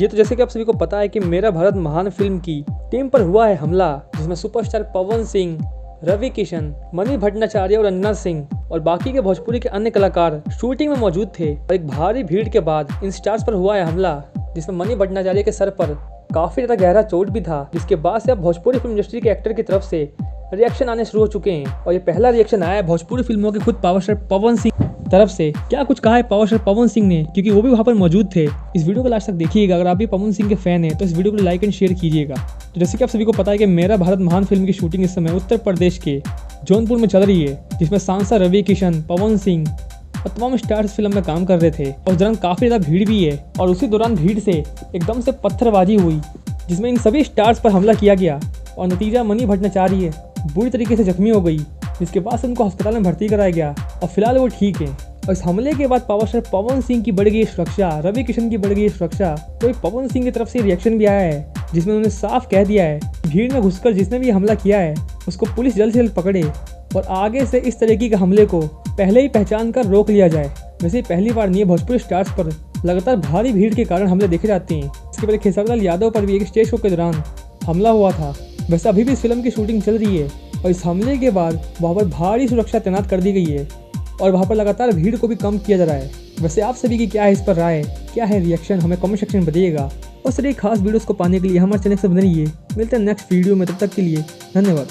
जी तो जैसे कि आप सभी को पता है कि मेरा भारत महान फिल्म की टीम पर हुआ है हमला, जिसमें सुपरस्टार पवन सिंह, रवि किशन, मनी भट्टाचार्य और अंजना सिंह और बाकी के भोजपुरी के अन्य कलाकार शूटिंग में मौजूद थे। और एक भारी भीड़ के बाद इन स्टार्स पर हुआ है हमला, जिसमें मनी भट्टाचार्य के सर पर काफी ज्यादा गहरा चोट भी था, जिसके बाद से अब भोजपुरी फिल्म इंडस्ट्री के एक्टर की तरफ से रिएक्शन आने शुरू हो चुके हैं। और ये पहला रिएक्शन आया है भोजपुरी फिल्मों के खुद पावर स्टार पवन सिंह तरफ से। क्या कुछ कहा है पावर स्टार पवन सिंह ने, क्योंकि वो भी वहाँ पर मौजूद थे। इस वीडियो को लास्ट तक देखिएगा। अगर आप भी पवन सिंह के फैन हैं तो इस वीडियो को लाइक एंड शेयर कीजिएगा। तो जैसे कि आप सभी को पता है कि मेरा भारत महान फिल्म की शूटिंग इस समय उत्तर प्रदेश के जौनपुर में चल रही है, जिसमें सांसद रवि किशन, पवन सिंह और तमाम स्टार्स फिल्म में काम कर रहे थे। और उस दौरान काफ़ी ज़्यादा भीड़ भी है और उसी दौरान भीड़ से एकदम से पत्थरबाजी हुई, जिसमें इन सभी स्टार्स पर हमला किया गया और नतीजा मनी भट्टाचार्य बुरी तरीके से जख्मी हो गई, जिसके बाद से उनको अस्पताल में भर्ती कराया गया और फिलहाल वो ठीक है। और इस हमले के बाद पावर स्टार पवन सिंह की बढ़ गई सुरक्षा, रवि किशन की बढ़ गई सुरक्षा। तो पवन सिंह की तरफ से रिएक्शन भी आया है, जिसमें उन्होंने साफ कह दिया है भीड़ में घुसकर जिसने भी हमला किया है उसको पुलिस जल्द से जल्द पकड़े और आगे से इस तरीके के हमले को पहले ही पहचान कर रोक लिया जाए। वैसे पहली बार नहीं है भोजपुरी स्टार्स पर लगातार भारी भीड़ के कारण हमले देखे जाते हैं। इसके पहले खेसारी लाल यादव पर भी एक स्टेज शो के दौरान हमला हुआ था। वैसे अभी भी इस फिल्म की शूटिंग चल रही है और इस हमले के बाद वहाँ पर भारी सुरक्षा तैनात कर दी गई है और वहाँ पर लगातार भीड़ को भी कम किया जा रहा है। वैसे आप सभी की क्या है इस पर राय, क्या है रिएक्शन, हमें कमेंट सेक्शन में बताइएगा। और सर खास वीडियोस को पाने के लिए हमारे चैनल से बने रहिए। मिलते हैं नेक्स्ट वीडियो में, तब तक के लिए धन्यवाद।